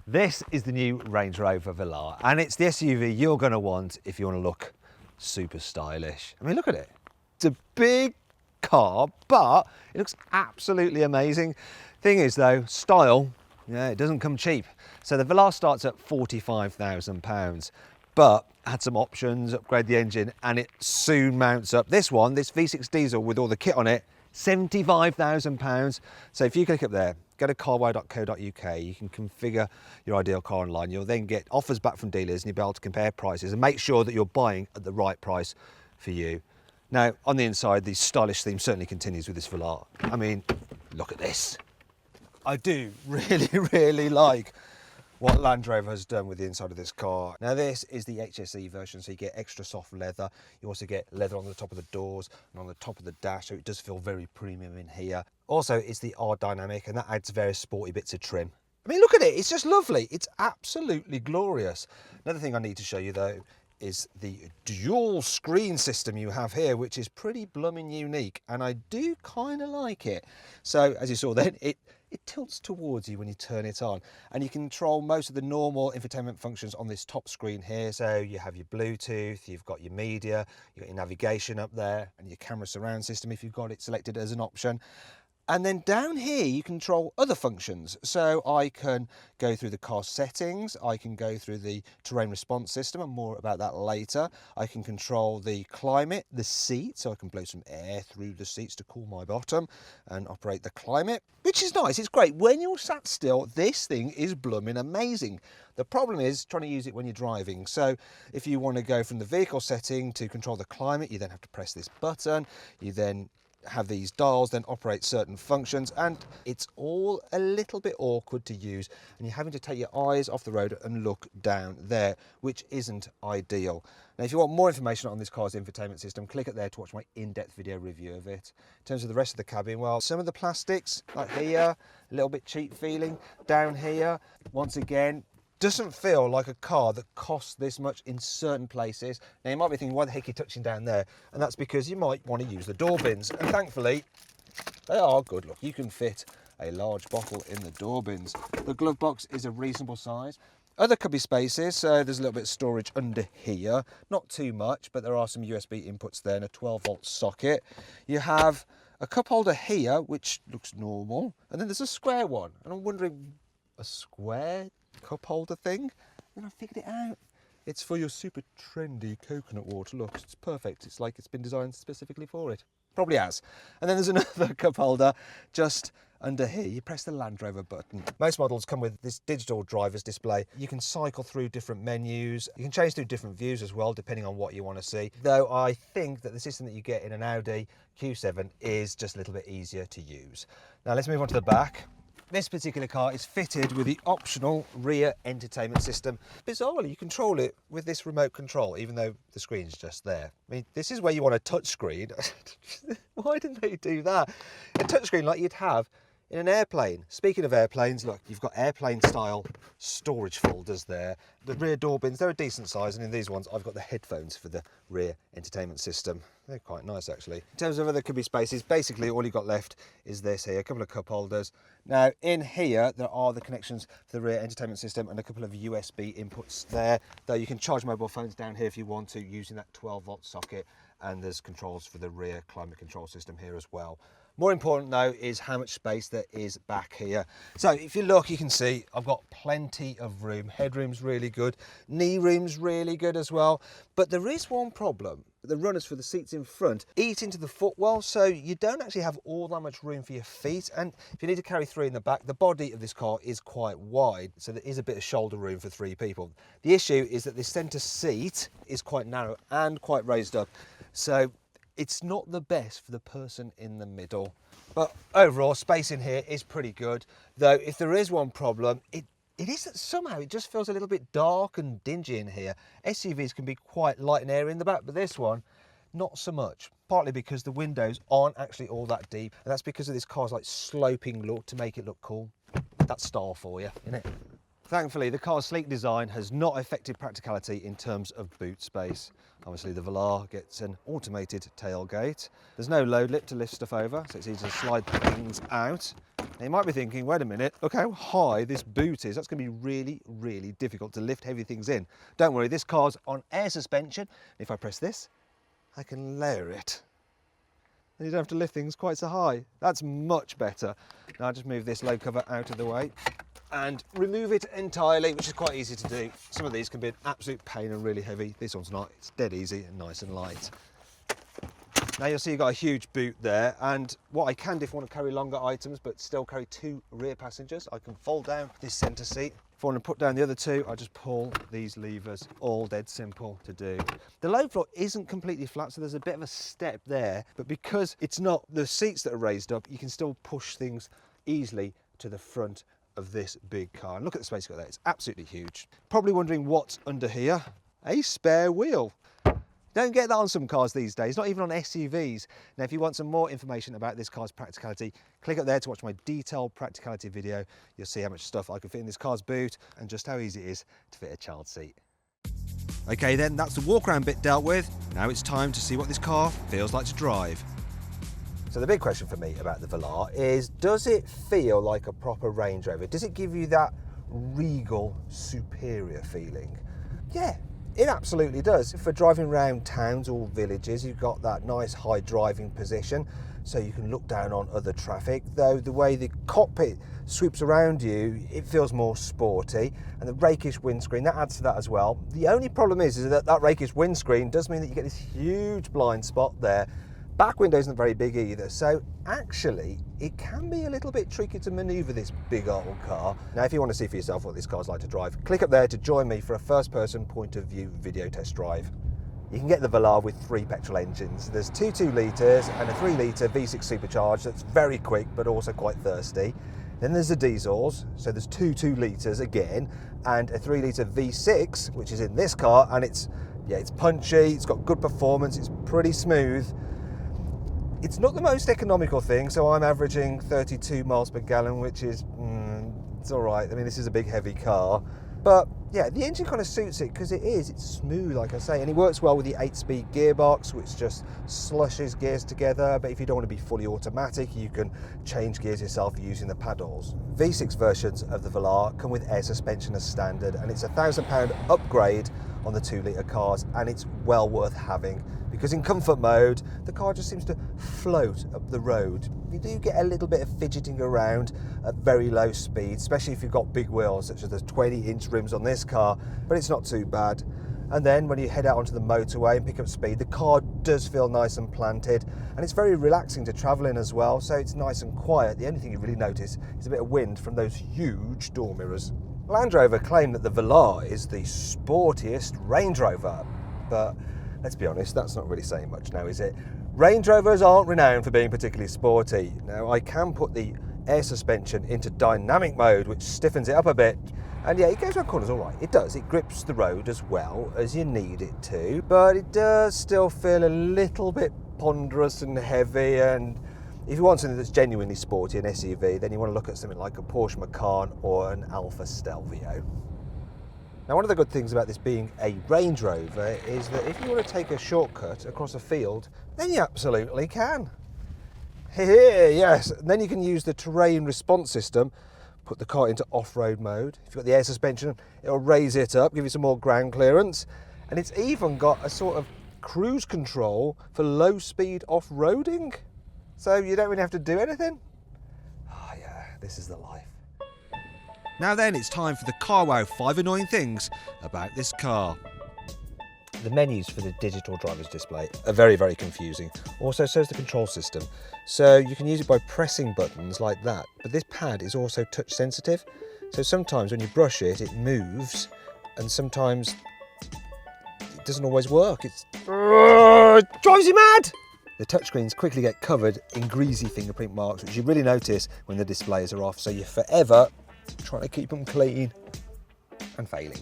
This is the new Range Rover Velar, and it's the SUV you're going to want if you want to look super stylish. I mean, look at it. It's a big car, but it looks absolutely amazing. Thing is though, style, yeah, it doesn't come cheap. So the Velar starts at £45,000, but had some options, upgrade the engine, and it soon mounts up. This one, this V6 diesel with all the kit on it, £75,000. So if you click up there, go to carwow.co.uk, you can configure your ideal car online. You'll then get offers back from dealers and you'll be able to compare prices and make sure that you're buying at the right price for you. Now, on the inside, the stylish theme certainly continues with this Velar. I mean, look at this. I do really like what Land Rover has done with the inside of this car. Now this is the HSE version, so you get extra soft leather. You also get leather on the top of the doors and on the top of the dash, so it does feel very premium in here. Also, it's the R Dynamic, and that adds various sporty bits of trim. I mean, look at it, it's just lovely. It's absolutely glorious. Another thing I need to show you though is the dual screen system you have here, which is pretty blooming unique, and I do kind of like it. So as you saw then, it tilts towards you when you turn it on, and you control most of the normal infotainment functions on this top screen here. So you have your Bluetooth, you've got your media, you've got your navigation up there, and your camera surround system if you've got it selected as an option. And then down here you control other functions. So I can go through the car settings, I can go through the terrain response system, and more about that later. I can control the climate, the seat, so I can blow some air through the seats to cool my bottom and operate the climate, which is nice, it's great. When you're sat still, this thing is blooming amazing. The problem is trying to use it when you're driving. So if you want to go from the vehicle setting to control the climate, you then have to press this button, you then have these dials then operate certain functions, and it's all a little bit awkward to use, and you're having to take your eyes off the road and look down there, which isn't ideal. Now if you want more information on this car's infotainment system, click it there to watch my in-depth video review of it. In terms of the rest of the cabin, well, some of the plastics like here, a little bit cheap feeling. Down here, once again, doesn't feel like a car that costs this much in certain places. Now you might be thinking, why the heck are you touching down there? And that's because you might want to use the door bins, and thankfully they are good. Look, you can fit a large bottle in the door bins. The glove box is a reasonable size. Other cubby spaces, so there's a little bit of storage under here, not too much, but there are some USB inputs there and a 12-volt socket. You have a cup holder here, which looks normal, and then there's a square one, and I'm wondering, a square cup holder thing? And I figured it out. It's for your super trendy coconut water. Look, it's perfect. It's like it's been designed specifically for it. Probably has. And then there's another cup holder just under here. You press the Land Rover button. Most models come with this digital driver's display. You can cycle through different menus. You can change through different views as well, depending on what you want to see. Though I think that the system that you get in an Audi Q7 is just a little bit easier to use. Now let's move on to the back. This particular car is fitted with the optional rear entertainment system. Bizarrely, you control it with this remote control, even though the screen's just there. I mean, this is where you want a touch screen. Why didn't they do that? A touch screen like you'd have in an airplane. Speaking of airplanes, look, you've got airplane style storage folders there. The rear door bins, they're a decent size, and in these ones I've got the headphones for the rear entertainment system. They're quite nice actually. In terms of other cubby spaces, basically all you've got left is this here, a couple of cup holders. Now in here there are the connections for the rear entertainment system and a couple of USB inputs there, though you can charge mobile phones down here if you want to using that 12-volt socket, and there's controls for the rear climate control system here as well. More important though is how much space there is back here. So if you look, you can see I've got plenty of room. Headroom's really good, knee room's really good as well. But there is one problem. The runners for the seats in front eat into the footwell, so you don't actually have all that much room for your feet. And if you need to carry three in the back, the body of this car is quite wide, so there is a bit of shoulder room for three people. The issue is that the centre seat is quite narrow and quite raised up. So it's not the best for the person in the middle. But overall, space in here is pretty good. Though if there is one problem, it is that somehow it just feels a little bit dark and dingy in here. SUVs can be quite light and airy in the back, but this one, not so much. Partly because the windows aren't actually all that deep, and that's because of this car's like sloping look to make it look cool. That's style for you, isn't it? Thankfully, the car's sleek design has not affected practicality in terms of boot space. Obviously, the Velar gets an automated tailgate. There's no load lip to lift stuff over, so it's easy to slide things out. Now you might be thinking, wait a minute, look how high this boot is. That's going to be really, really difficult to lift heavy things in. Don't worry, this car's on air suspension. If I press this, I can lower it. And you don't have to lift things quite so high. That's much better. Now I'll just move this load cover out of the way and remove it entirely, which is quite easy to do. Some of these can be an absolute pain and really heavy. This one's not. It's dead easy and nice and light. Now you'll see you've got a huge boot there, and what I can do if I want to carry longer items but still carry 2 rear passengers, I can fold down this centre seat. If I want to put down the other 2, I just pull these levers, all dead simple to do. The load floor isn't completely flat, so there's a bit of a step there, but because it's not the seats that are raised up, you can still push things easily to the front of this big car. And look at the space you've got there, it's absolutely huge. Probably wondering what's under here. A spare wheel. Don't get that on some cars these days, not even on SUVs. Now, if you want some more information about this car's practicality, click up there to watch my detailed practicality video. You'll see how much stuff I can fit in this car's boot and just how easy it is to fit a child seat. Okay then, that's the walk around bit dealt with. Now it's time to see what this car feels like to drive. So the big question for me about the Velar is, does it feel like a proper Range Rover? Does it give you that regal, superior feeling? Yeah. It absolutely does. If we're driving around towns or villages, you've got that nice high driving position, so you can look down on other traffic. Though the way the cockpit sweeps around you, it feels more sporty, and the rakish windscreen, that adds to that as well. The only problem is that that rakish windscreen does mean that you get this huge blind spot there. Back window isn't very big either, so actually it can be a little bit tricky to manoeuvre this big old car. Now, if you want to see for yourself what this car's like to drive, click up there to join me for a first-person point of view video test drive. You can get the Velar with 3 petrol engines. There's 2 2-litres and a 3-litre V6 supercharged that's very quick but also quite thirsty. Then there's the diesels, so there's 2 2-litres again, and a 3-litre V6, which is in this car, and it's punchy, it's got good performance, it's pretty smooth. It's not the most economical thing, so I'm averaging 32 miles per gallon, which is, it's all right. I mean, this is a big, heavy car. But yeah, the engine kind of suits it because it's smooth, like I say, and it works well with the 8-speed gearbox, which just slushes gears together. But if you don't want to be fully automatic, you can change gears yourself using the paddles. V6 versions of the Velar come with air suspension as standard, and it's a £1,000 upgrade on the 2-litre cars, and it's well worth having because in comfort mode, the car just seems to float up the road. You do get a little bit of fidgeting around at very low speed, especially if you've got big wheels, such as the 20-inch rims on this car, but it's not too bad. And then when you head out onto the motorway and pick up speed, the car does feel nice and planted, and it's very relaxing to travel in as well, so it's nice and quiet. The only thing you really notice is a bit of wind from those huge door mirrors. Land Rover claim that the Velar is the sportiest Range Rover, but let's be honest, that's not really saying much now, is it? Range Rovers aren't renowned for being particularly sporty. Now, I can put the air suspension into dynamic mode, which stiffens it up a bit, and yeah, it goes around corners all right. It does, it grips the road as well as you need it to, but it does still feel a little bit ponderous and heavy, and if you want something that's genuinely sporty, an SUV, then you want to look at something like a Porsche Macan or an Alfa Stelvio. Now, one of the good things about this being a Range Rover is that if you want to take a shortcut across a field, then you absolutely can. Here, yes, and then you can use the terrain response system, put the car into off-road mode. If you've got the air suspension, it'll raise it up, give you some more ground clearance, and it's even got a sort of cruise control for low-speed off-roading, so you don't really have to do anything. Oh yeah, this is the life. Now then, it's time for the carwow 5 annoying things about this car. The menus for the digital driver's display are very, very confusing. Also, so is the control system. So you can use it by pressing buttons like that, but this pad is also touch sensitive. So sometimes when you brush it, it moves, and sometimes it doesn't always work. It drives you mad! The touchscreens quickly get covered in greasy fingerprint marks, which you really notice when the displays are off, so you're forever trying to keep them clean and failing.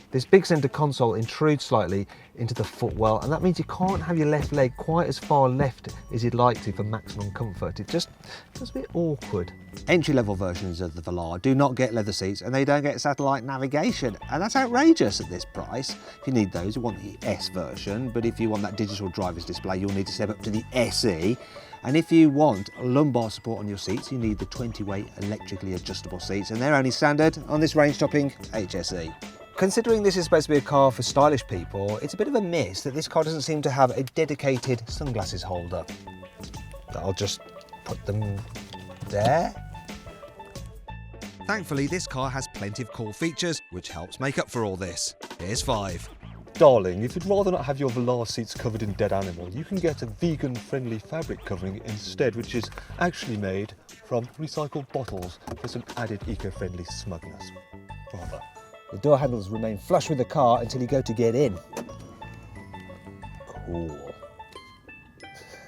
This big centre console intrudes slightly into the footwell, and that means you can't have your left leg quite as far left as you'd like to for maximum comfort. It just feels a bit awkward. Entry-level versions of the Velar do not get leather seats, and they don't get satellite navigation, and that's outrageous at this price. If you need those, you want the S version, but if you want that digital driver's display, you'll need to step up to the SE. And if you want lumbar support on your seats, you need the 20-weight electrically adjustable seats, and they're only standard on this range-topping HSE. Considering this is supposed to be a car for stylish people, it's a bit of a miss that this car doesn't seem to have a dedicated sunglasses holder. I'll just put them there. Thankfully, this car has plenty of cool features, which helps make up for all this. Here's 5. Darling, if you'd rather not have your Velar seats covered in dead animal, you can get a vegan-friendly fabric covering instead, which is actually made from recycled bottles for some added eco-friendly smugness. Bravo. The door handles remain flush with the car until you go to get in. Cool.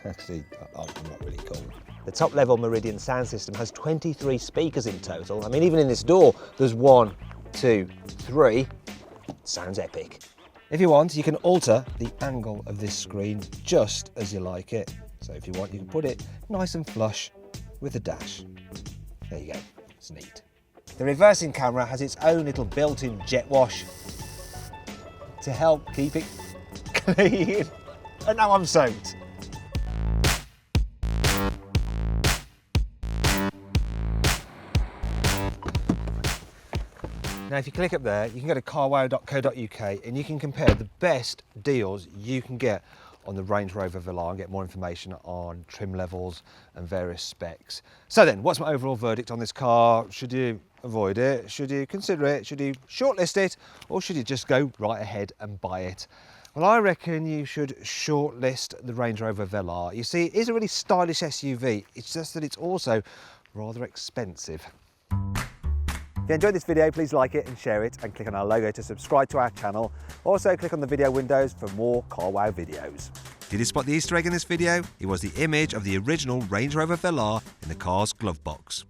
Actually, I'm not really cool. The top level Meridian sound system has 23 speakers in total. I mean, even in this door, there's 1, 2, 3. Sounds epic. If you want, you can alter the angle of this screen just as you like it. So if you want, you can put it nice and flush with the dash. There you go, it's neat. The reversing camera has its own little built-in jet wash to help keep it clean. And now I'm soaked. Now, if you click up there, you can go to carwow.co.uk and you can compare the best deals you can get on the Range Rover Velar and get more information on trim levels and various specs. So then, what's my overall verdict on this car? Should you avoid it? Should you consider it? Should you shortlist it? Or should you just go right ahead and buy it? Well, I reckon you should shortlist the Range Rover Velar. You see, it is a really stylish SUV. It's just that it's also rather expensive. If you enjoyed this video, please like it and share it, and click on our logo to subscribe to our channel. Also, click on the video windows for more CarWow videos. Did you spot the Easter egg in this video? It was the image of the original Range Rover Velar in the car's glove box.